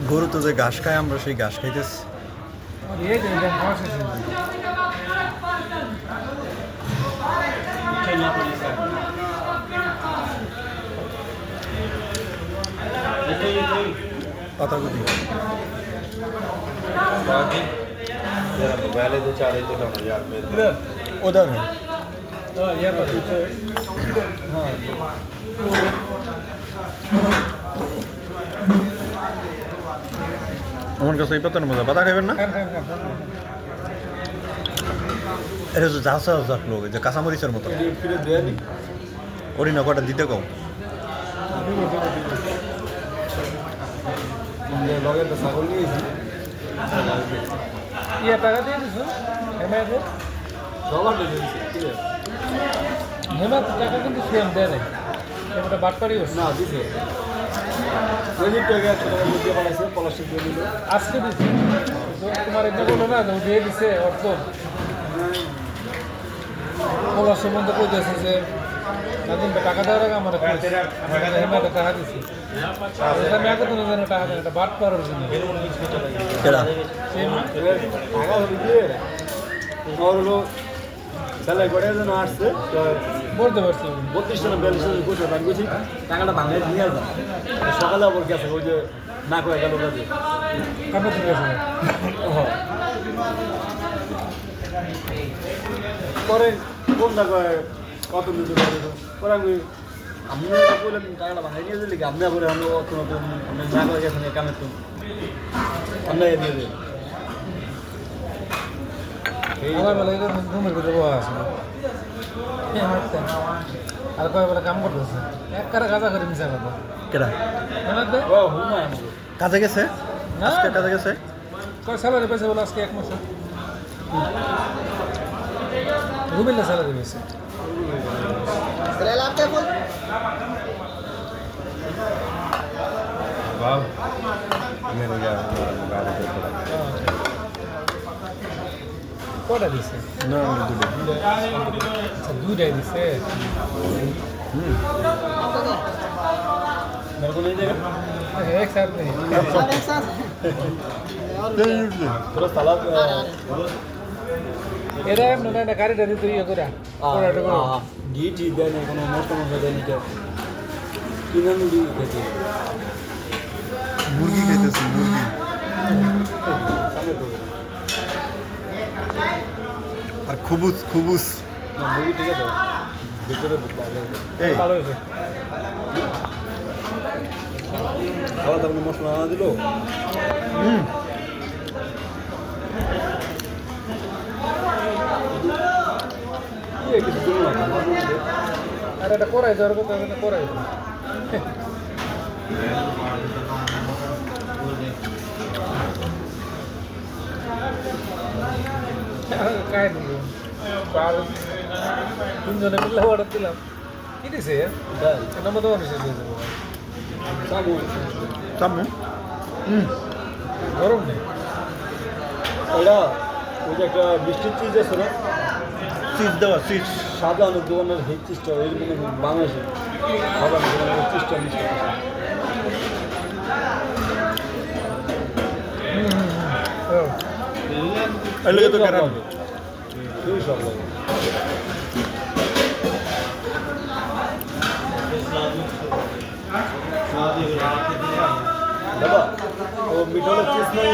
গরু তো যে ঘাস খায় আমরা সেই ঘাস খাইতেছি। पतागुदी पहले तो 4 तो लाना यार में उधर है। ये पीछे हाँ আমার কাছে এই পাতার মজা পাতা খাইবেন না? এটা তো ঝাঁসা ঝাঁকলো যে কাঁচামরিচের মতো করি না কটা দিতে কম লগে তো ছাগল নিয়েছি ইয়ে টাকা দিয়ে দিছো হেমায়ত ডলার দিয়ে দিয়েছি ঠিক আছে হেমায়ত টাকা কিন্তু সেম দেয় নাই এটা বাটপারি হচ্ছে না দিছে রেজিট টাকা ছোট মধ্যে বানাইছে পলাশিক দিয়ে দিল আজকে দিছে তোমার এটা বলো না যে দিয়ে দিছে অর্থ বলার সম্বন্ধে কই দিয়েছে যে তাদের টাকা দেওয়ার আগে আমার হেমায়ত টাকা দিছে আমি আগে তো না জানি টাকা দেয় এটা বাটপারের জন্য কেডা টাকা দিয়ে আর হলো সেলাই করে যেন আসছে বলতে পারছি 32 টাকা 42 টাকা কোটি টাকা বুঝি টাকাটা ভাঙাই নিয়ে আসলাম সকালে আবার গেছে ওই যে না করে গেল কাজে কাপড় ঠিক আছে পরে কোন জায়গায় কত মিনিট পরে আমি বললাম টাকাটা ভাঙাই নিয়ে দিলি আপনি করে আমি অত নতুন না করে গেছেন কামের তো আমরা দিয়ে দিই আমার বেলা এটা ঘুমের ভিতরে বসা আছে আর কয় বেলা কাম করতেছে এক কারা কাজা করে মিশা কথা কেডা হেমায়ত ও হুমা কাজে গেছে আজকে কাজে গেছে কয় স্যালারি পাইছে বলে আজকে এক মাসে রুবিল্লা স্যালারি পেয়েছে वाह मेरे गाड़ी पे पड़ा কটা দিছে না আমরা দুটো আচ্ছা দুইটাই দিছে मेरे को नहीं देगा আচ্ছা এক সাথ নেই थोड़ा सलाद এরা এমন না গাড়িটা দিতে ইয়ে করে ঘি টি দেয় না কোনো মশলা মশলা দেয় না কিনে মুরগি খেতে মুরগি খাইতেছি মুরগি আর খুবুস খুবুস মুরগি ঠিক আছে ভিতরে এই ভালো হয়েছে খাওয়া দাওয়া মশলা আনা দিল কিছু দিল না আর এটা করাই দেওয়ার কথা এটা করাই কাই দিল আর তিনজনে মিলে অর্ডার দিলাম কি দিছে নম্বর দেওয়া দিছে চামু গরম নেই ওটা ওই যে একটা বৃষ্টির চিজ আছে না চিজ দেওয়া চিজ সাদা অনেক দোকানের হেড চিজটা এরকম বাংলাদেশে সাদা দোকানের চিজটা মিষ্টি এই লোকে তো কেরাম খুবই সব লাগে দাদা ও মিঠলের চিজ নেই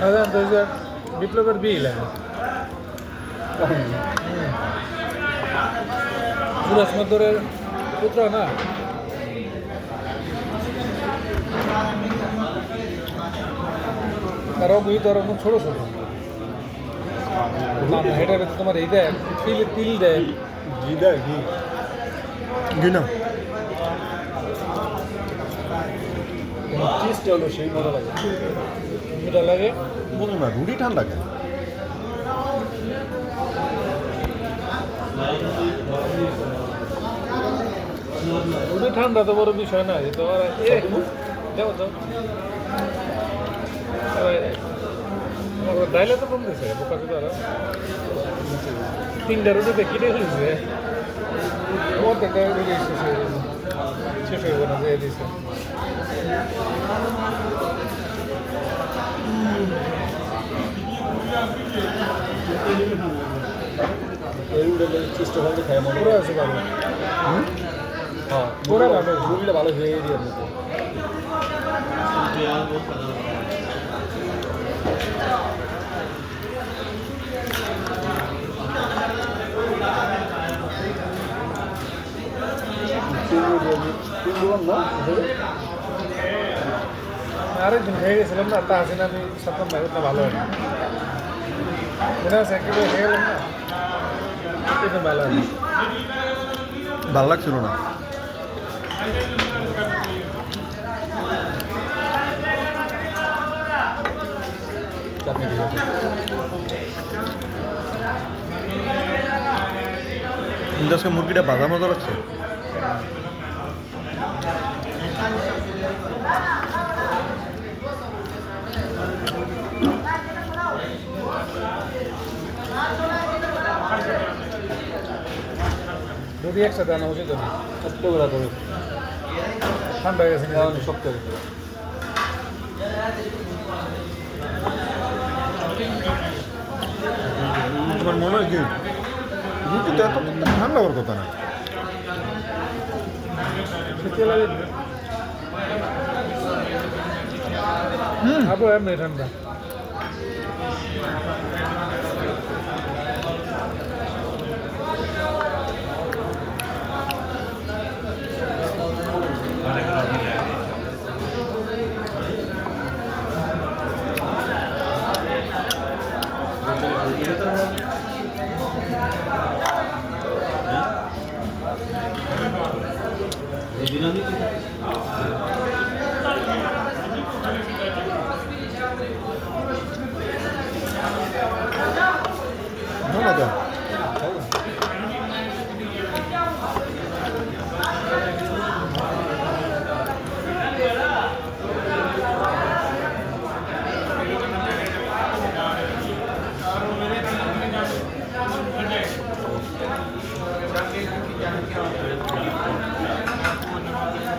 সাধারণত ওই যে বিপ্লবের বিয়ে লাগে সুরজ মধ্যরের পুত্র না তার অগুই তোর ছোট ছোট না এটার ভিতরে তোমার এই দেয় তিল দেয় ঘি দেয় ঘি গিনা চিজটা হলো সেই মজা লাগে। এটা লাগে বুঝলো না রুটি ঠান্ডা কেন রুটি ঠান্ডা তো বড় বিষয় না যে তোমার যাও যাও ডাইলে তো কম দিছে বোকা চুদারা 3টা রুটিতে কিনে ফেলছে অর্ধেকটা রুটি শেষ হয়ে গেল দিয়ে দিছে এই উড়ে চিজটা ভালো খায় মনে পুরো আছে ভালো হ্যাঁ পুরো ভালো রুটিটা ভালো খেয়ে দিয়ে আরেকদিন খেয়ে গেছিলাম না তা আসেন আমি সপ্তাহ না ভালো হয় না মনে আছে একটু খেয়ে গেলাম না কিন্তু ভালো হয় ভালো লাগছিল না চাটনি দিয়ে কিন্তু আজকে মুরগিটা বাজা মজা লাগছে যদি একসাথে আনা উচিত না ছোট্ট করে তবে ঠান্ডা হয়ে গেছে খাওয়ানো শক্ত তোমার মনে হয় কি রুটি তো এত ঠান্ডা হওয়ার কথা না শীতে লাগে আবো এমনি ঠান্ডা না তো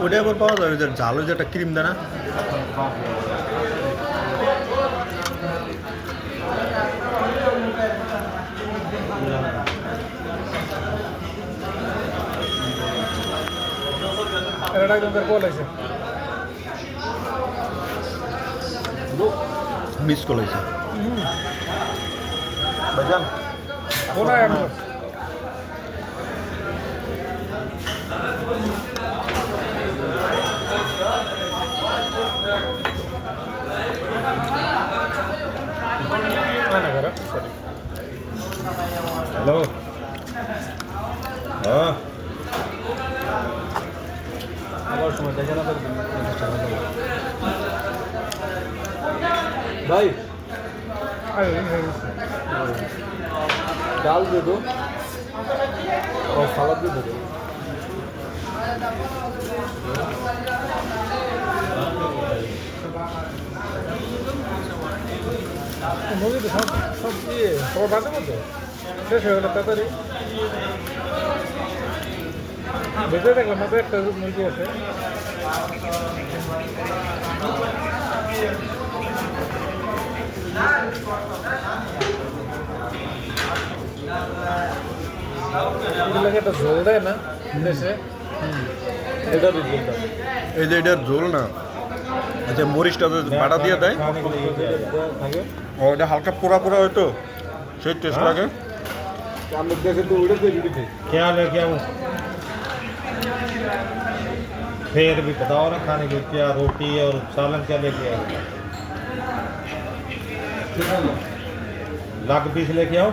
ওটা আবার পাওয়া যাবে যে ঝালও যে একটা ক্রিম দেয় না এটা একদম তার কল আছে মিস করেছে বাজান কোনা এমন না করা সরি হ্যালো হ্যাঁ আবার সময় দেখে না ভাই আরে ডাল দিয়ে দো और सलाद भी दे दो মুরগি তো সব সব দিয়ে সবার বাদে মতো শেষ হয়ে গেলো তাড়াতাড়ি ভেতরে দেখলাম না তো একটা মুরগি আছে এগুলোকে একটা ঝোল দেয় না দেশে এটা দিয়ে দিন এই যে এটার ঝোল না এই যে মরিচটা যে বাটা দিয়ে দেয় থাকে ওটা হালকা পোড়া পোড়া হয়তো সেই টেস্ট লাগে हम लोग जैसे तो उड़े थे जुड़ी थे क्या लेके आऊँ फिर भी बताओ ना खाने के क्या रोटी और सालन क्या लेके आऊँ लाख पीस लेके आओ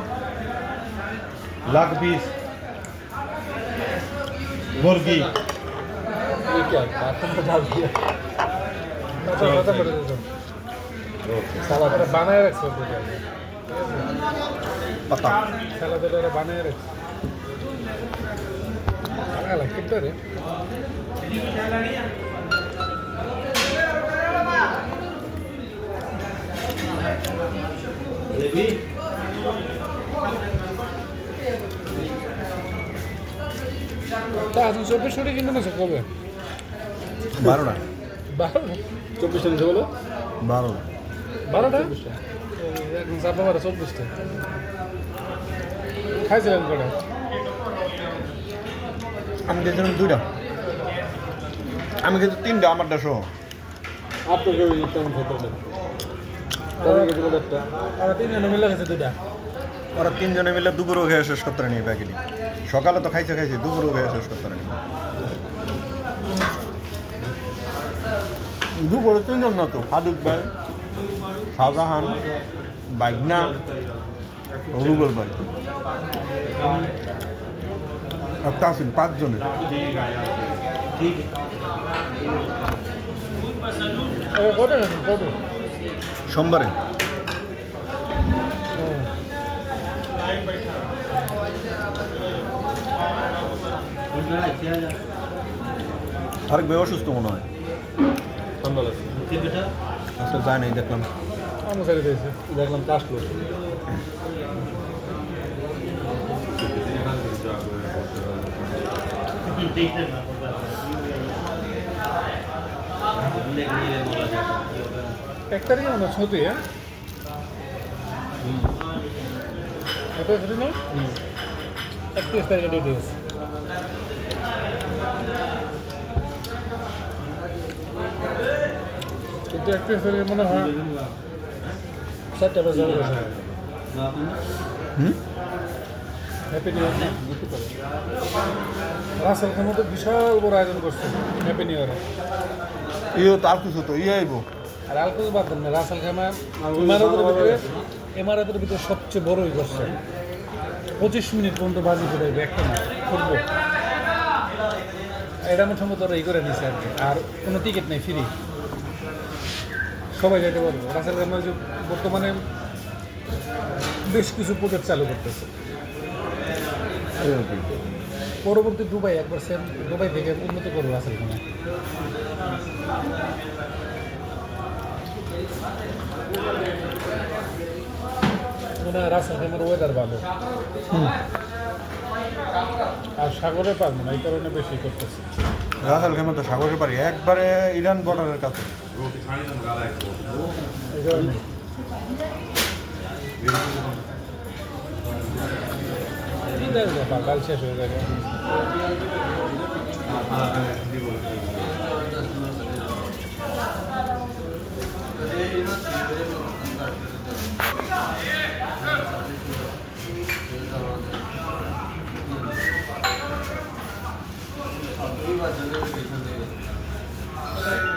लाख पीस मुर्गी ये क्या बाथरूम में डाल दिया ওটা কথা বলে দিতাম সালাদটা বানায় রাখছে ওটা পাতা সালাদটা বানায় রাখছে আলাদা কিনতে রে তা আজ 24 কিনে নেছে কবে 12 না 12 24 নিতে বলো 12 12টা এখন চাপা বারে 24টা খাইছিলেন কটা আমি খেয়েছিলাম 2টা আমি খেয়েছি 3টা আমারটা সহ আপনাকে ওই কেমন খেতে হবে তাহলে কিছু বলে একটা আর তিনজনে মিলে গেছে দুইটা ওরা 3 জনে মিলে দুপুরও খেয়ে শেষ করতে পারেনি প্যাকেটই সকালে তো খাইছে দুপুরও খেয়ে শেষ করতে পারেনি দুপুরে 3 জন না তো ফাদুক ভাই শাহজাহান বাইগনা রুবেল ভাই আর তাসিল 5 জনের কটা গেছেন কবে সোমবারে আরেক ভাই অসুস্থ মনে হয় ঠান্ডা লাগছে আচ্ছা যায় নাই দেখলাম আমি ছেড়ে দিয়েছি দেখলাম কাজ করছে এক তারিখে মনে হচ্ছে হতে হ্যাঁ এটা হচ্ছে না 31 তারিখে ডেট আছে কিন্তু 31 তারিখে মনে হয় 7টা বাজে গেছে হ্যাপি নিউ ইয়ার রাসেল খান তো বিশাল বড় আয়োজন করছে হ্যাপি নিউ ইয়ারে ইও তার কিছু তো আইব আর আলকুজ বাদ দেন না রাসেল খামা ইমারতের ভিতরে সবচেয়ে বড়ই করছে 25 মিনিট পর্যন্ত বাজি করে একটা না ফুটবল এটা আমার সম্ভবত ওরা করে নিছে আর কি আর কোনো টিকিট নেই ফ্রি সবাই যেতে পারবো রাসেল খামা যে বর্তমানে বেশ কিছু প্রজেক্ট চালু করতেছে পরবর্তী দুবাই একবার সেম দুবাই থেকে উন্নত করবো রাসেল খামা মানে রাসেল খামার ওয়েদার ভালো আর সাগরে পারবো না এই কারণে বেশি করতেছে রাসেল খেমে তো সাগরের পারি একবারে ইরান বর্ডারের কাছে এই কারণে ব্যাপার কাল শেষ হয়ে যাবে